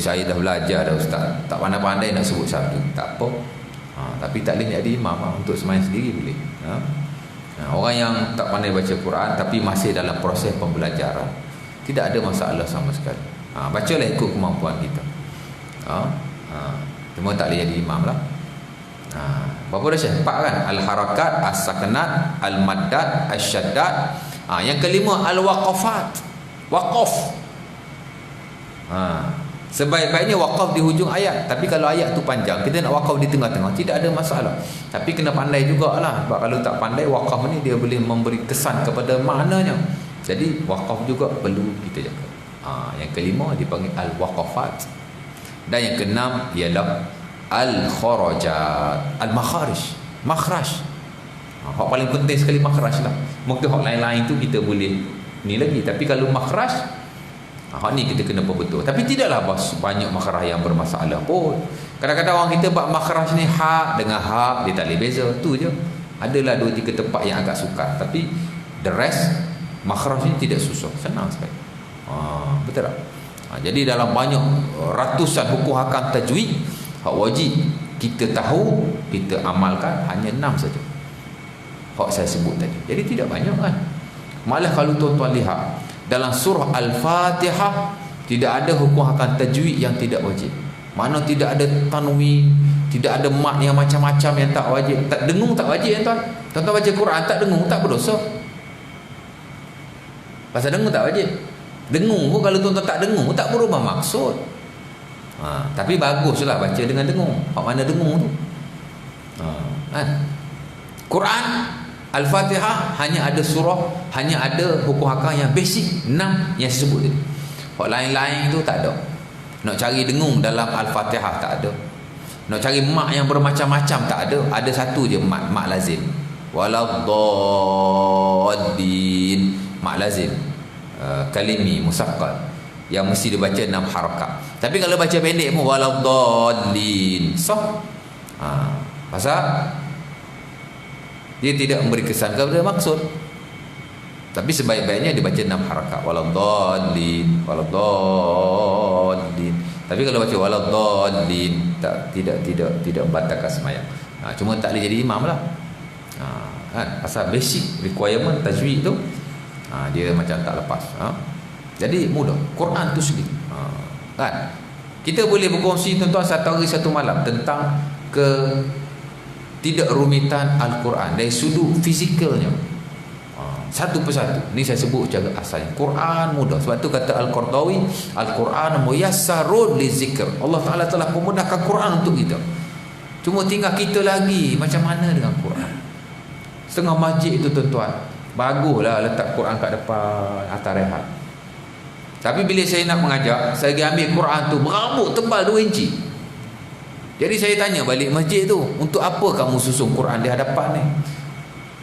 S1: Saya dah belajar dah ustaz. Tak pandai-pandai nak sebut sabdu. Tak apa. Tapi tak boleh jadi imam untuk sembahyang sendiri boleh. Orang yang tak pandai baca Quran tapi masih dalam proses pembelajaran, tidak ada masalah sama sekali. Bacalah ikut kemampuan kita. Cuma tak boleh jadi imam lah. Berapa dah Syekh? 4 kan? Al-harakat, as-sakanat, al-maddat, asyaddad. Yang kelima al-waqafat. Waqaf. Sebaik-baiknya waqaf di hujung ayat. Tapi kalau ayat tu panjang, kita nak waqaf di tengah-tengah, tidak ada masalah. Tapi kena pandai jugalah. Sebab kalau tak pandai, waqaf ni dia boleh memberi kesan kepada maknanya. Jadi waqaf juga perlu kita jaga. Yang kelima dipanggil al-waqafat. Dan yang keenam ialah al-kharajat, al-makharij, makhraj. Hak paling penting sekali makhraj lah. Mungkin hak lain-lain tu kita boleh ni lagi, tapi kalau makhraj, hak ni kita kena betul. Tapi tidaklah banyak makhraj yang bermasalah pun. Kadang-kadang orang kita buat makhraj ni hak dengan hak dia tak boleh beza, tu je. Adalah 2-3 tempat yang agak sukar, tapi the rest makhraj ni tidak susah, senang sekali. Betul tak? Jadi dalam banyak ratusan hukum hakam tajwid, hak wajib kita tahu, kita amalkan hanya 6 saja. Hak saya sebut tadi. Jadi tidak banyak kan. Malah kalau tuan-tuan lihat dalam surah Al-Fatihah tidak ada hukum hakam tajwid yang tidak wajib. Mana tidak ada tanwin, tidak ada mat yang macam-macam yang tak wajib. Tak dengung tak wajib ya tuan. Tuan-tuan baca Quran tak dengung tak berdosa. Pasal dengung tak wajib. Dengung pun kalau tuan-tuan tak dengung tak berubah maksud. Tapi baguslah baca dengan dengung. Hak mana dengung tu? Quran Al-Fatihah hanya ada surah, hanya ada hukum hakam yang basic 6 yang saya sebut tadi. Hak lain-lain tu tak ada. Nak cari dengung dalam Al-Fatihah tak ada. Nak cari mak yang bermacam-macam tak ada. Ada satu je mak lazim. Waladdallin, mak lazim. Kalimi musaqqal yang mesti dibaca 6 harakat. Tapi kalau baca pendek pun waladdallin sah. Pasal dia tidak memberi kesan kepada maksud. Tapi sebaik-baiknya dibaca 6 harakat. Waladdallin. Tapi kalau baca waladdallin tidak membatalkan sembahyang. Cuma tak boleh jadi imam lah. Kan? Pasal basic requirement tajwid tu dia macam tak lepas. Jadi mudah. Quran tu sendiri. Kan? Kita boleh berkongsi tuan-tuan satu hari satu malam tentang tidak rumitan Al-Quran dari sudut fizikalnya. Satu persatu. Ni saya sebut cara asalnya. Quran mudah. Sebab tu kata Al-Qardawi, Al-Quran muyassarun lizikr. Allah Ta'ala telah memudahkan Quran untuk kita. Cuma tinggal kita lagi macam mana dengan Quran. Setengah masjid itu tuan-tuan, baguslah letak Quran kat depan atas rehat. Tapi bila saya nak mengajar, saya pergi ambil Quran tu berambut tebal 2 inci. Jadi saya tanya balik masjid tu, untuk apa kamu susun Quran di hadapan ni?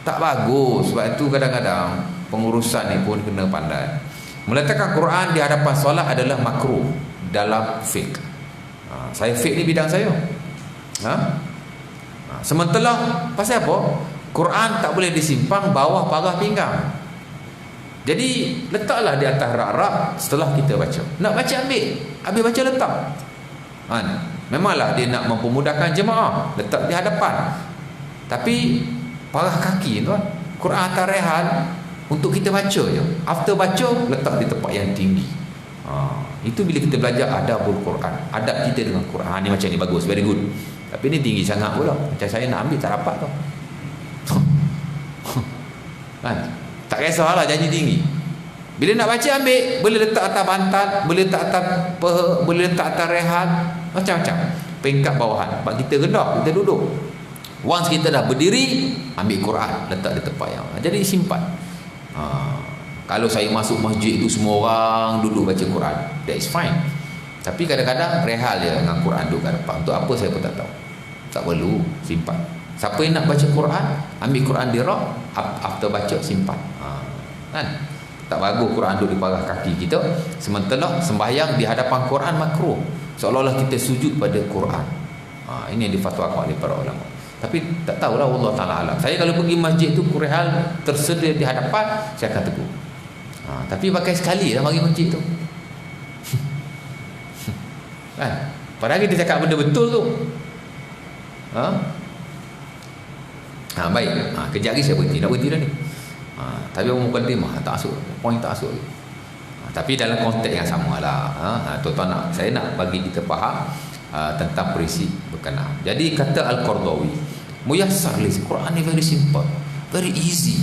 S1: Tak bagus. Sebab tu kadang-kadang pengurusan ni pun kena pandai. Meletakkan Quran di hadapan solat adalah makruh dalam fiqh. Saya fiqh ni bidang saya. Sementara pasal apa? Quran tak boleh disimpang bawah pagar pinggang. Jadi letaklah di atas rak-rak setelah kita baca. Nak baca ambil baca letak. Memanglah dia nak mempermudahkan jemaah, letak di hadapan. Tapi parah kaki tuan, Quran atas rehan untuk kita baca je. After baca, letak di tempat yang tinggi. Itu bila kita belajar adabul Quran, adab kita dengan Quran. Ni macam ni bagus, very good. Tapi ni tinggi sangat pula. Macam saya nak ambil tak dapat tau. Tak kisahlah janji tinggi. Bila nak baca ambil, boleh letak atas bantal, boleh letak atas peha, boleh letak atas rehan, macam-macam. Peringkat bawahan. Sebab kita rendah, kita duduk. Once kita dah berdiri, ambil Quran, letak di tempat yang. Jadi simpan. Kalau saya masuk masjid itu semua orang duduk baca Quran, that is fine. Tapi kadang-kadang rehal je dengan Quran duduk kat depan. Untuk apa saya pun tak tahu. Tak perlu, simpan. Siapa yang nak baca Quran, ambil Quran di rak, after baca simpan. Kan? Tak bagus Quran duduk di pagar kaki kita. Sementara sembahyang di hadapan Quran makruh. Seolah-olah kita sujud pada Quran. Ini yang difatwakan oleh para ulama. Tapi tak tahulah, Allah Ta'ala alam. Saya kalau pergi masjid tu kurehal tersedia di hadapan, saya akan tegur. Tapi pakai sekali lah pergi masjid tu. Kan? Padahal kita cakap benda betul tu. Baik. Kejap lagi saya berhenti. Nak berhenti dah ni. Tapi orang mukadimah tak masuk. Poin tak masuk. Tapi dalam konteks yang sama lah. Tuan-tuan saya nak bagi kita faham tentang perisi berkenaan. Jadi kata Al-Qardawi, muyassar li, Quran ni very simple, very easy.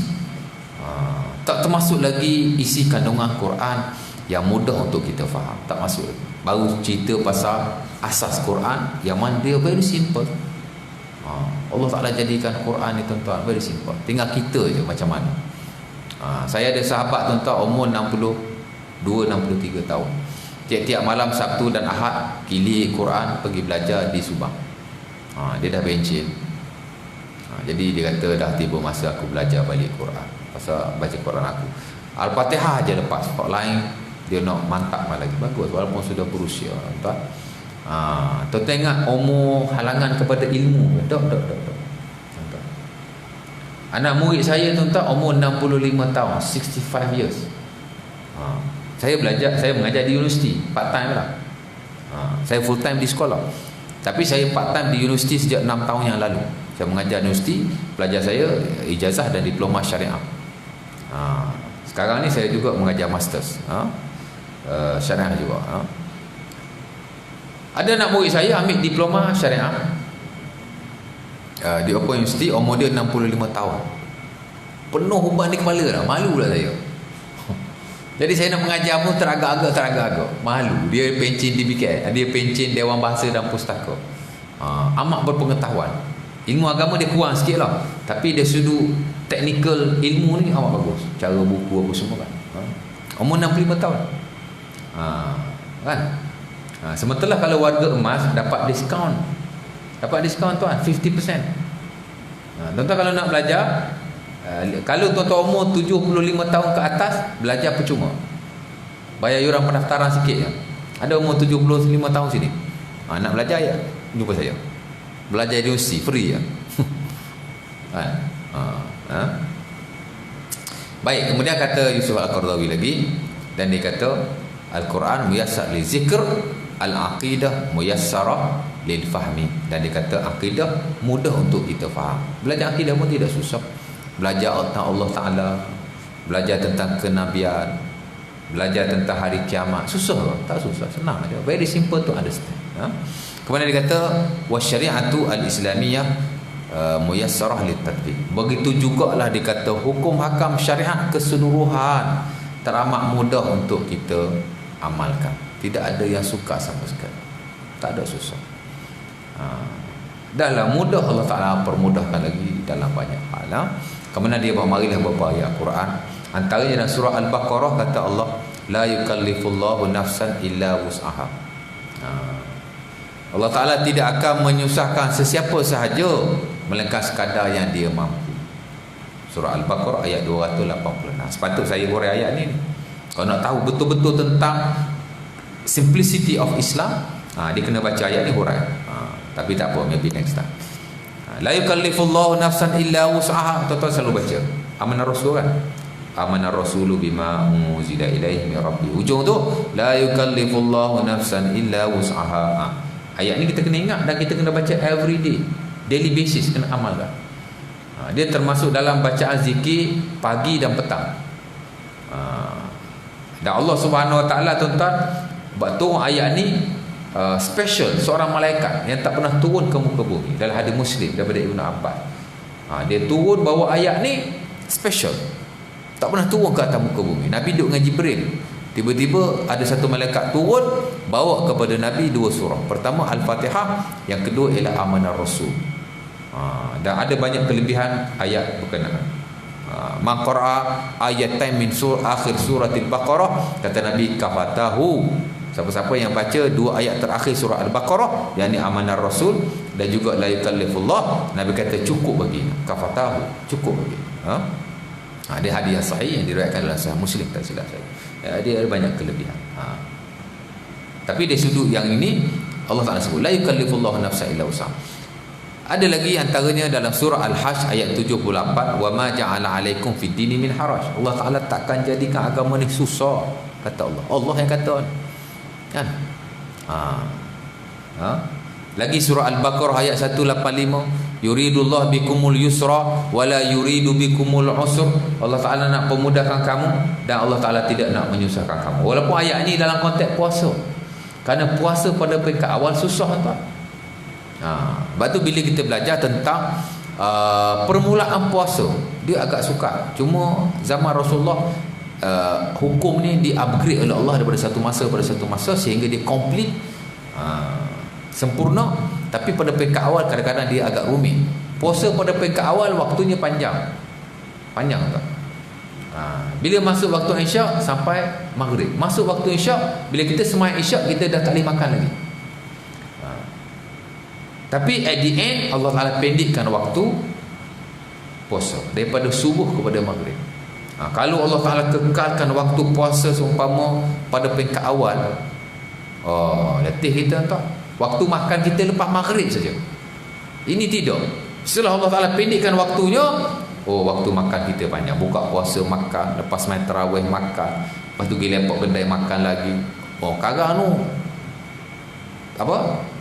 S1: Tak termasuk lagi isi kandungan Quran yang mudah untuk kita faham. Tak masuk lagi. Baru cerita pasal asas Quran yang mana dia very simple. Allah Ta'ala jadikan Quran ni tuan-tuan very simple. Tinggal kita je macam mana. Saya ada sahabat tuan-tuan umur 62-63 tahun. Tiap-tiap malam Sabtu dan Ahad kili Quran pergi belajar di Subang. Dia dah bencin. Jadi dia kata dah tiba masa aku belajar balik Quran. Pasal baca Quran aku Al-Fatihah je lepas. Kok lain dia nak mantapkan lagi. Bagus walaupun sudah berusia tuan. Tuan-tuan ingat umur halangan kepada ilmu. Dok. Anak murid saya tuan-tuan umur 65 tahun, 65 years. Saya belajar, saya mengajar di universiti, part time lah. Saya full time di sekolah. Tapi saya part time di universiti sejak 6 tahun yang lalu. Saya mengajar di universiti, pelajar saya ijazah dan diploma syariah. Sekarang ni saya juga mengajar masters, syariah juga. Ada anak murid saya ambil diploma syariah di Open University, umur dia 65 tahun. Penuh uban di kepala dah, malu lah saya. Jadi saya nak mengajar pun teragak-agak. Malu. Dia pencin di BKS, dia pencin Dewan Bahasa dan Pustaka. Amat berpengetahuan. Ilmu agama dia kurang sikit lah, tapi dia sudut technical ilmu ni amat bagus. Cara buku apa semua kan. Umur 65 tahun. Kan? Sementara kalau warga emas dapat diskaun. Dapat diskaun tuan 50%. Tuan-tuan kalau nak belajar, kalau tuan-tuan umur 75 tahun ke atas, belajar percuma. Bayar yuran pendaftaran sikit je. Ada umur 75 tahun sini, nak belajar ya, jumpa saya. Belajar di universiti free ya. Baik, kemudian kata Yusuf Al-Qardawi lagi, dan dia kata Al-Quran muyassar li zikr, al-aqidah muyassarah lil fahmi. Dan dia kata akidah mudah untuk kita faham. Belajar akidah pun tidak susah. Belajar tentang Allah Ta'ala, belajar tentang kenabian, belajar tentang hari kiamat. Susah ke? Tak susah, senang aja. Very simple to understand. Kemudian dia kata wasyari'atu al-islamiyah muyassarah lit tatbiq. Begitu jugalah dia kata hukum hakam syariat keseluruhan teramat mudah untuk kita amalkan. Tidak ada yang suka sama sekali. Tak ada susah. Dalam mudah Allah Ta'ala permudahkan lagi dalam banyak hal. Kemudian dia marilah beberapa ayat Quran. Antaranya dalam surah Al-Baqarah kata Allah, la yukallifullahu nafsan illa wus'aha. Allah Ta'ala tidak akan menyusahkan sesiapa sahaja melainkan sekadar yang dia mampu. Surah Al-Baqarah ayat 286. Sepatut saya hurai ayat ni. Kalau nak tahu betul-betul tentang simplicity of Islam, dia kena baca ayat ni hurai. Tapi tak apa, maybe next time. La yukallifullahu nafsan illa wus'aha. Tuan-tuan selalu baca amanah Rasul kan. Amanah Rasulu bima unzila ilaihi min rabbi. Ujung tu la yukallifullahu nafsan illa wus'aha. Ayat ni kita kena ingat dan kita kena baca every day, daily basis, kena amalkan. Dia termasuk dalam bacaan zikir pagi dan petang. Dan Allah Subhanahu Wa Taala, tuan-tuan, buat turun ayat ni special, seorang malaikat yang tak pernah turun ke muka bumi. Dalam hadis Muslim daripada Ibnu Abbas, dia turun bawa ayat ni special, tak pernah turun ke atas muka bumi. Nabi duduk dengan Jibril, tiba-tiba ada satu malaikat turun bawa kepada Nabi dua surah. Pertama Al-Fatihah, yang kedua ialah Amanah Rasul. Dan ada banyak kelebihan ayat berkenaan. Man qara'a ayatain min akhir suratil Baqarah, kata Nabi, kafatahu. Siapa-siapa yang baca dua ayat terakhir surah Al-Baqarah, yakni Amanah Rasul dan juga la yukallifullah, Nabi kata cukup bagi, kafatahu, cukup bagi. Dia hadis yang sahih yang diriwayatkan dalam Sahih Muslim, tak silap saya. Dia ada banyak kelebihan. Tapi dari sudut yang ini Allah Taala sebut la yukallifullahu nafsan illa wus'aha. Ada lagi antaranya dalam surah Al-Hajj ayat 78, wa ma ja'ala 'alaikum fid dini min haraj. Allah Taala takkan jadikan agama ni susah, kata Allah. Allah yang kata kan. Lagi surah Al-Baqarah ayat 185, yuridullah bikumul yusra wala yuridu bikumul usr. Allah Taala nak pemudahkan kamu dan Allah Taala tidak nak menyusahkan kamu. Walaupun ayat ni dalam konteks puasa, kerana puasa pada peringkat awal susah, tuan. Sebab tu bila kita belajar tentang permulaan puasa, dia agak sukar. Cuma zaman Rasulullah, hukum ni di-upgrade oleh Allah daripada satu masa pada satu masa sehingga dia complete, sempurna. Tapi pada peringkat awal kadang-kadang dia agak rumit. Puasa pada peringkat awal waktunya panjang tak? Bila masuk waktu Isyak sampai Maghrib, masuk waktu Isyak, bila kita sembahyang Isyak kita dah tak boleh makan lagi. Tapi at the end Allah Ta'ala pendekkan waktu puasa daripada subuh kepada Maghrib. Kalau Allah Ta'ala kekalkan waktu puasa seumpama pada peringkat awal, letih kita tak? Waktu makan kita lepas Maghrib saja. Ini tidak. Setelah Allah Ta'ala pendekkan waktunya, waktu makan kita panjang. Buka puasa makan, lepas main tarawih makan, lepas tu pergi lepak kedai makan lagi. Kagak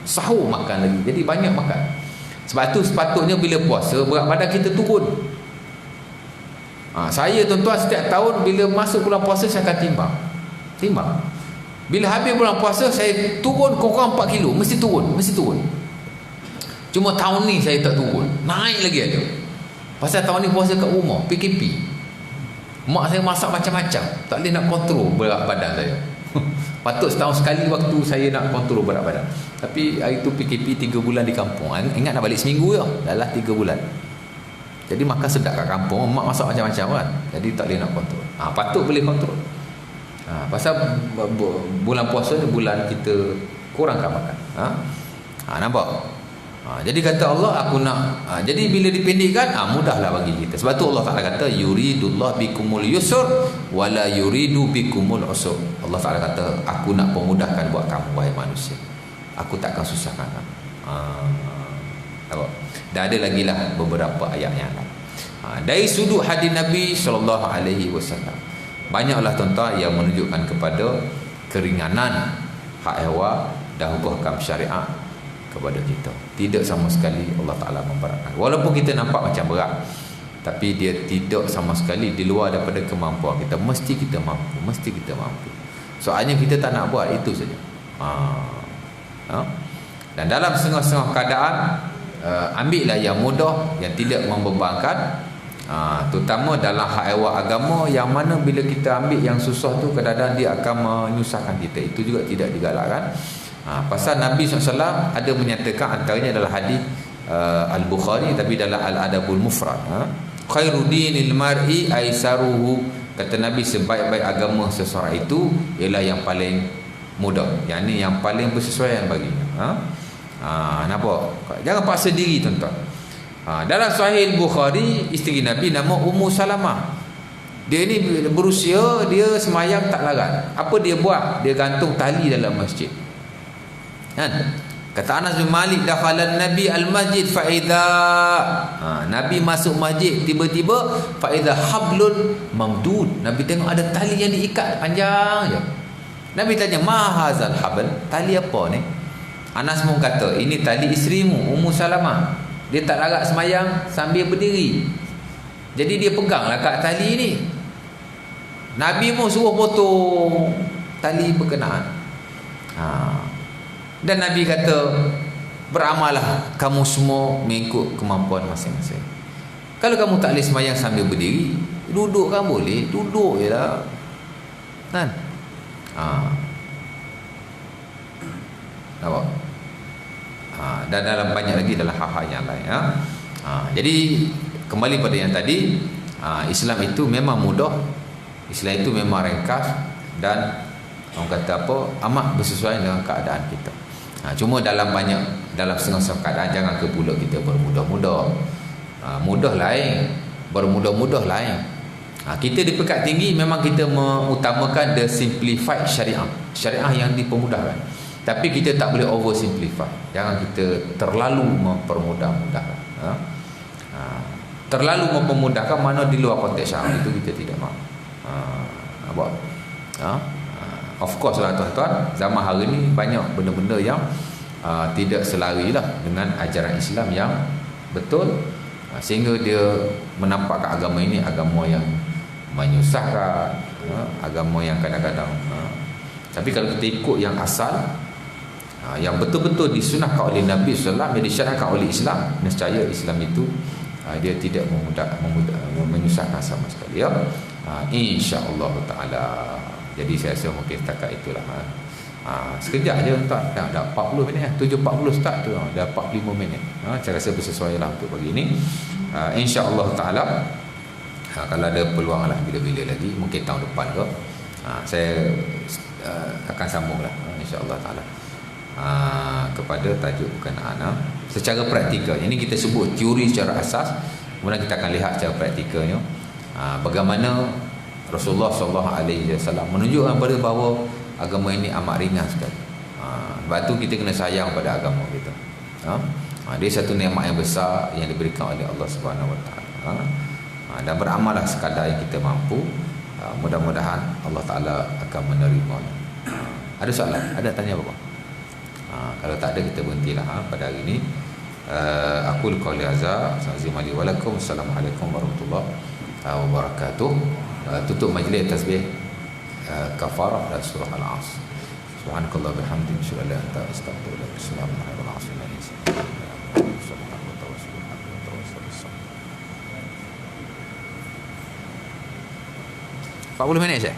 S1: sahur makan lagi. Jadi banyak makan. Sebab tu sepatutnya bila puasa berat badan kita turun. Saya tuan-tuan setiap tahun bila masuk bulan puasa saya akan timbang. Bila habis bulan puasa saya turun kurang 4 kilo, mesti turun. Cuma tahun ni saya tak turun, naik lagi ada. Pasal tahun ni puasa kat rumah, PKP. Mak saya masak macam-macam, tak boleh nak kontrol berat badan saya. Patut setahun sekali waktu saya nak kontrol berat badan. Tapi hari tu PKP 3 bulan di kampung. Ingat nak balik seminggu je, dah 3 bulan. Jadi makan sedap kat kampung, mak masak macam-macam kan. Jadi tak boleh nak kontrol. Patut boleh kontrol. Pasal bulan puasa ni bulan kita kurangkan makan. Nampak? Jadi kata Allah, aku nak. Jadi bila dipendekkan, mudahlah bagi kita. Sebab tu Allah Ta'ala kata, yuridullah bikumul yusur wala yuridu bikumul usur. Allah Ta'ala kata, aku nak pemudahkan buat kamu, wahai manusia. Aku takkan susahkan kamu. Nampak? Dan ada lagi lah beberapa ayat yang lain. Dari sudut hadis Nabi SAW, banyaklah tuan-tuan yang menunjukkan kepada keringanan hak hewan dan hukum syariat kepada kita. Tidak sama sekali Allah Ta'ala memberatkan. Walaupun kita nampak macam berat, tapi dia tidak sama sekali di luar daripada kemampuan kita. Mesti kita mampu. Soalnya kita tak nak buat itu saja. Dan dalam setengah-setengah keadaan, ambillah yang mudah, yang tidak membebankan. Terutama dalam hak hewan agama, yang mana bila kita ambil yang susah tu kadang-kadang dia akan menyusahkan kita. Itu juga tidak digalakkan. Pasal Nabi SAW ada menyatakan, antaranya adalah hadis Al-Bukhari, tapi dalam Al-Adabul Mufrad, khairu dinil mar'i aisaruhu. Kata Nabi, sebaik-baik agama seseorang itu ialah yang paling mudah, yakni yang paling bersesuaian baginya. Nampak? Jangan paksa diri tuan-tuan. Dalam Sahih Bukhari, isteri Nabi nama Ummu Salamah. Dia ni berusia, dia semayang tak larat. Apa dia buat? Dia gantung tali dalam masjid. Kan? Kata Anas bin Malik, dakhalan Nabi al-masjid fa idza Nabi masuk masjid, tiba-tiba fa idza hablun mamdud. Nabi tengok ada tali yang diikat panjang je. Nabi tanya, "Ma hazal habl?" Tali apa ni? Anas pun kata, "Ini tali isterimu Ummu Salamah. Dia tak larat semayang sambil berdiri. Jadi dia peganglah kat tali ni." Nabi pun suruh potong tali berkenaan. Dan Nabi kata, "Beramallah kamu semua mengikut kemampuan masing-masing. Kalau kamu tak boleh semayang sambil berdiri, duduk kan boleh, duduk je lah." Kan? Nampak? Dan dalam banyak lagi dalam hal-hal yang lain. Jadi kembali pada yang tadi, Islam itu memang mudah, Islam itu memang ringkas, dan orang kata apa, amat bersesuaian dengan keadaan kita. Cuma dalam setengah-setengah keadaan jangan ke pula kita bermudah-mudah. Mudah lain, bermudah-mudah lain. Kita di pekat tinggi memang kita mengutamakan the simplified syariah, syariah yang dipermudahkan. Tapi kita tak boleh over simplify. Jangan kita terlalu mempermudah-mudahkan. Terlalu mempermudahkan mana di luar konteks syariah, itu kita tidak mahu. Of course lah tuan-tuan, zaman hari ni banyak benda-benda yang tidak selari lah dengan ajaran Islam yang betul, sehingga dia menampakkan agama ini agama yang menyusahkan, agama yang kadang-kadang tapi kalau kita ikut yang asal, yang betul-betul disunahkan oleh Nabi SAW, yang disyariatkan oleh Islam, nescaya Islam itu dia tidak menyusahkan sama sekali, ya. InsyaAllah ta'ala. Jadi saya rasa mungkin setakat itulah. Sekejap je tuan, dah 40 minit, 7.40 start tu, dah 45 minit. Saya rasa bersesuaian lah untuk pagi ni. InsyaAllah ta'ala, kalau ada peluang lah bila-bila lagi, mungkin tahun depan ke, saya akan sambung lah, insyaAllah ta'ala, kepada tajuk berkenaan secara praktikal. Ini kita sebut teori secara asas, kemudian kita akan lihat secara praktikalnya bagaimana Rasulullah SAW menunjukkan kepada bahawa agama ini amat ringan sekali. Sebab tu kita kena sayang pada agama kita. Dia satu nikmat yang besar yang diberikan oleh Allah Subhanahu Wa Taala. Dan beramallah sekadar yang kita mampu. Mudah-mudahan Allah Taala akan menerima. Ada soalan? Ada tanya apa? Kalau tak ada, kita berhentilah pada hari ini. Aku qauli hadza, azimali walakum. Assalamualaikum warahmatullahi wabarakatuh. Tutup majlis tasbih kafarah dan surah Al-Asr. Subhanakallah bihamdika asyhadu an la ilaha illa anta astaghfiruka wa atubu ilaik. 40 minit je.